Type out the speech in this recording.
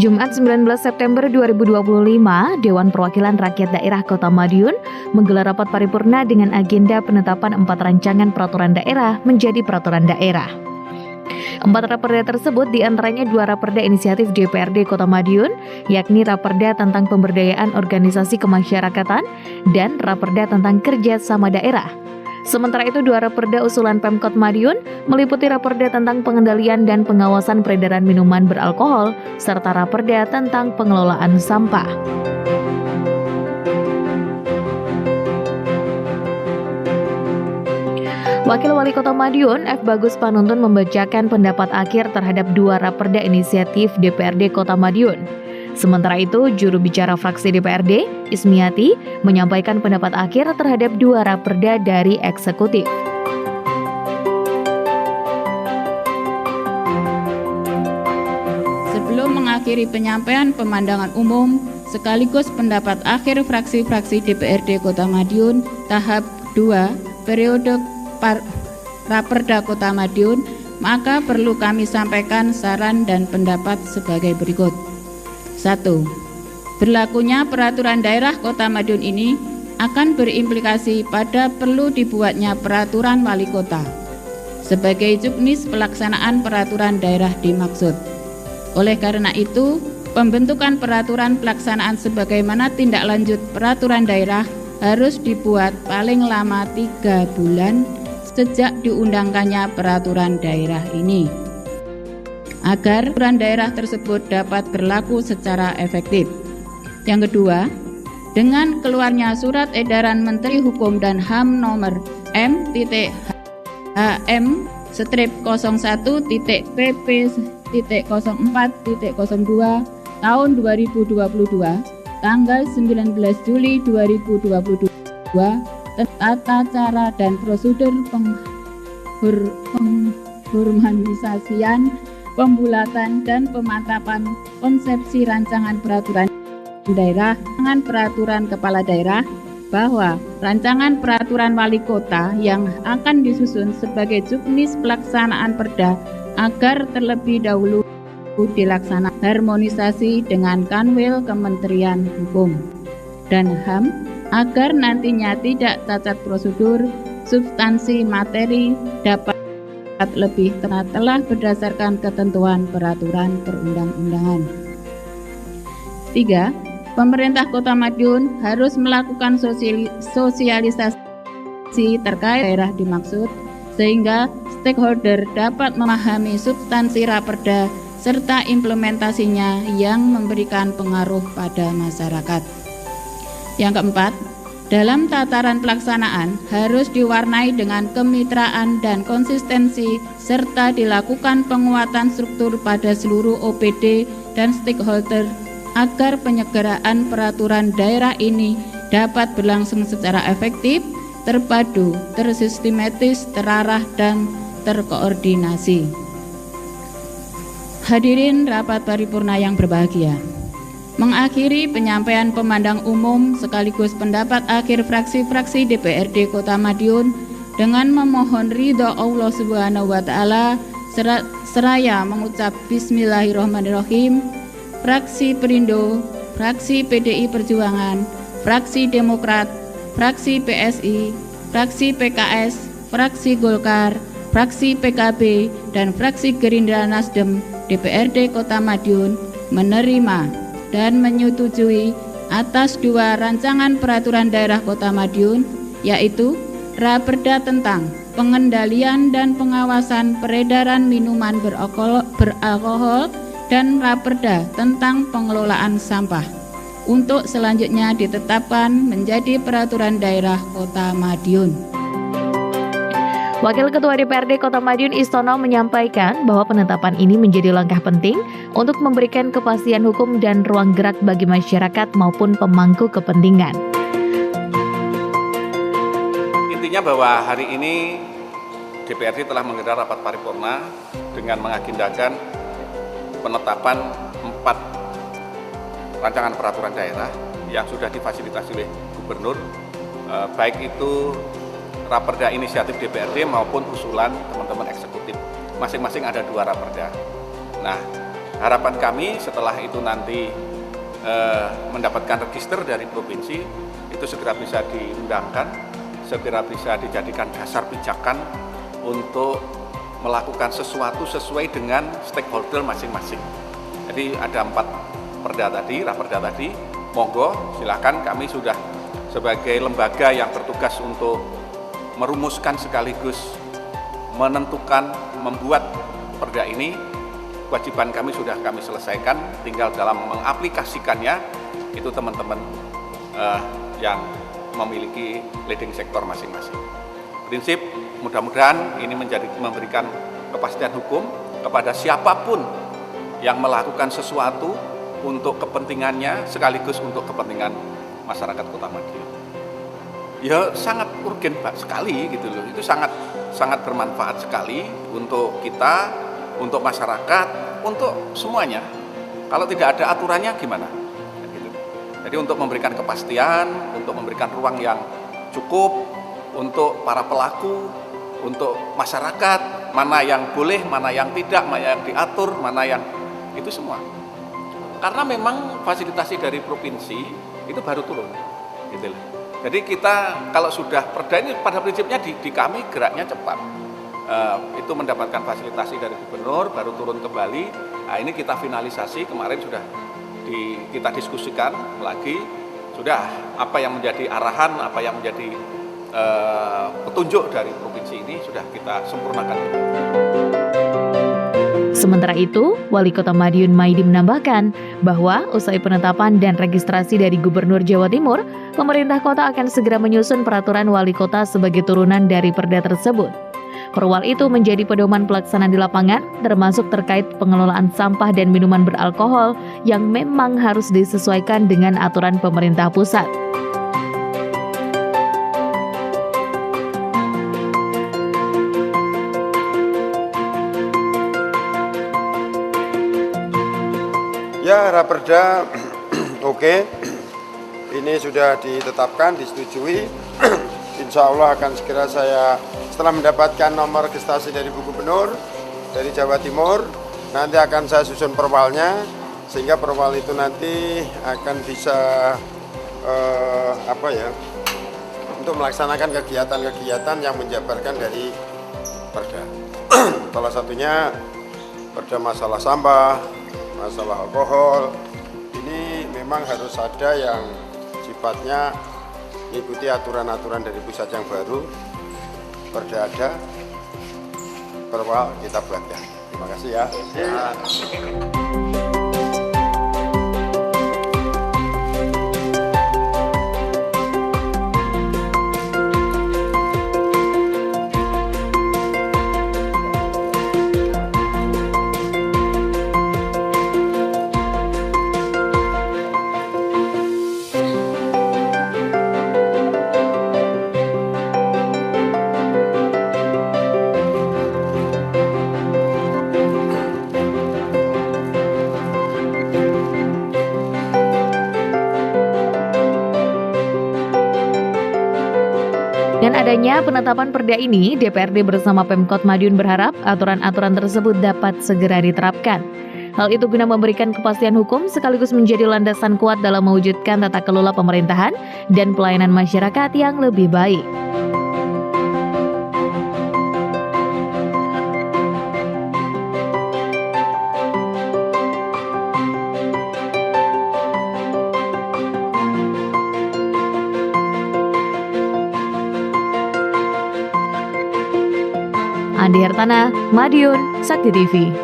Jumat 19 September 2025, Dewan Perwakilan Rakyat Daerah Kota Madiun menggelar rapat paripurna dengan agenda penetapan 4 rancangan peraturan daerah menjadi peraturan daerah. 4 raperda tersebut diantaranya 2 raperda inisiatif DPRD Kota Madiun, yakni raperda tentang pemberdayaan organisasi kemasyarakatan dan raperda tentang kerja sama daerah. Sementara itu 2 raperda usulan Pemkot Madiun meliputi raperda tentang pengendalian dan pengawasan peredaran minuman beralkohol serta raperda tentang pengelolaan sampah. Wakil Wali Kota Madiun, F. Bagus Panuntun membacakan pendapat akhir terhadap 2 raperda inisiatif DPRD Kota Madiun. Sementara itu, juru bicara fraksi DPRD, Ismiati, menyampaikan pendapat akhir terhadap 2 raperda dari eksekutif. Sebelum mengakhiri penyampaian pemandangan umum, sekaligus pendapat akhir fraksi-fraksi DPRD Kota Madiun, tahap 2, periode Raperda Kota Madiun, maka perlu kami sampaikan saran dan pendapat sebagai berikut. 1. Berlakunya peraturan daerah Kota Madiun ini akan berimplikasi pada perlu dibuatnya peraturan wali kota sebagai juknis pelaksanaan peraturan daerah dimaksud. Oleh karena itu, pembentukan peraturan pelaksanaan sebagaimana tindak lanjut peraturan daerah harus dibuat paling lama 3 bulan sejak diundangkannya peraturan daerah ini, agar peraturan daerah tersebut dapat berlaku secara efektif. Yang kedua, dengan keluarnya surat edaran Menteri Hukum dan HAM nomor M.HM/PP.PP.04.02 tahun 2022 tanggal 19 Juli 2022 tata cara dan prosedur pengharmonisasian, pembulatan dan pemantapan konsepsi rancangan peraturan daerah, rancangan peraturan kepala daerah, bahwa rancangan peraturan wali kota yang akan disusun sebagai juknis pelaksanaan perda agar terlebih dahulu dilaksanakan harmonisasi dengan Kanwil Kementerian Hukum dan HAM agar nantinya tidak cacat prosedur, substansi materi dapat lebih telah berdasarkan ketentuan peraturan perundang-undangan. 3. Pemerintah Kota Madiun harus melakukan sosialisasi terkait daerah dimaksud sehingga stakeholder dapat memahami substansi raperda serta implementasinya yang memberikan pengaruh pada masyarakat. Yang keempat, dalam tataran pelaksanaan harus diwarnai dengan kemitraan dan konsistensi serta dilakukan penguatan struktur pada seluruh OPD dan stakeholder agar penyelenggaraan peraturan daerah ini dapat berlangsung secara efektif, terpadu, tersistematis, terarah, dan terkoordinasi. Hadirin rapat paripurna yang berbahagia, mengakhiri penyampaian pemandang umum sekaligus pendapat akhir fraksi-fraksi DPRD Kota Madiun dengan memohon ridho Allah Subhanahu wa Ta'ala seraya mengucap Bismillahirrahmanirrahim. Fraksi Perindo, fraksi PDI Perjuangan, fraksi Demokrat, fraksi PSI, fraksi PKS, fraksi Golkar, fraksi PKB, dan fraksi Gerindra Nasdem DPRD Kota Madiun menerima dan menyetujui atas 2 rancangan peraturan daerah Kota Madiun, yaitu raperda tentang pengendalian dan pengawasan peredaran minuman beralkohol dan raperda tentang pengelolaan sampah untuk selanjutnya ditetapkan menjadi peraturan daerah Kota Madiun. Wakil Ketua DPRD Kota Madiun Istono menyampaikan bahwa penetapan ini menjadi langkah penting untuk memberikan kepastian hukum dan ruang gerak bagi masyarakat maupun pemangku kepentingan. Intinya bahwa hari ini DPRD telah menggelar rapat paripurna dengan mengagendakan penetapan 4 rancangan peraturan daerah yang sudah difasilitasi oleh Gubernur, baik itu raperda inisiatif DPRD maupun usulan teman-teman eksekutif. Masing-masing ada 2 raperda. Nah, Harapan kami setelah itu nanti mendapatkan register dari provinsi, itu segera bisa diundangkan, segera bisa dijadikan dasar pijakan untuk melakukan sesuatu sesuai dengan stakeholder masing-masing. Jadi ada 4 raperda tadi, monggo silakan, kami sudah sebagai lembaga yang bertugas untuk merumuskan sekaligus menentukan, membuat perda ini, kewajiban kami sudah kami selesaikan, tinggal dalam mengaplikasikannya, itu teman-teman yang memiliki leading sektor masing-masing. Prinsip mudah-mudahan ini memberikan kepastian hukum kepada siapapun yang melakukan sesuatu untuk kepentingannya sekaligus untuk kepentingan masyarakat Kota Madiun. Ya sangat urgen Pak sekali gitu loh. Itu sangat bermanfaat sekali untuk kita, untuk masyarakat, untuk semuanya. Kalau tidak ada aturannya gimana? Gitu. Jadi untuk memberikan kepastian, untuk memberikan ruang yang cukup untuk para pelaku, untuk masyarakat, mana yang boleh, mana yang tidak, mana yang diatur, mana yang itu semua. Karena memang fasilitasi dari provinsi itu baru turun, gitu loh. Jadi kita kalau sudah perda ini pada prinsipnya di kami geraknya cepat. Itu mendapatkan fasilitasi dari gubernur, baru turun kembali. Nah, ini kita finalisasi, kemarin sudah kita diskusikan lagi, sudah apa yang menjadi arahan, apa yang menjadi petunjuk dari provinsi ini sudah kita sempurnakan. Sementara itu, Wali Kota Madiun Maidi menambahkan bahwa usai penetapan dan registrasi dari Gubernur Jawa Timur, pemerintah kota akan segera menyusun peraturan wali kota sebagai turunan dari perda tersebut. Perwal itu menjadi pedoman pelaksanaan di lapangan, termasuk terkait pengelolaan sampah dan minuman beralkohol yang memang harus disesuaikan dengan aturan pemerintah pusat. Ya, raperda oke. Ini sudah ditetapkan, disetujui. Insya Allah akan segera saya, setelah mendapatkan nomor registrasi dari Bu Gubernur dari Jawa Timur, nanti akan saya susun perwalnya, sehingga perwal itu nanti akan bisa untuk melaksanakan kegiatan-kegiatan yang menjabarkan dari perda. Salah satunya perda masalah sampah, masalah alkohol. Ini memang harus ada yang sifatnya mengikuti aturan-aturan dari pusat yang baru. Perda ada, perwal kita buatkan. Terima kasih ya. Dengan adanya penetapan perda ini, DPRD bersama Pemkot Madiun berharap aturan-aturan tersebut dapat segera diterapkan. Hal itu guna memberikan kepastian hukum sekaligus menjadi landasan kuat dalam mewujudkan tata kelola pemerintahan dan pelayanan masyarakat yang lebih baik. Andi Hartana, Madiun, Sakti TV.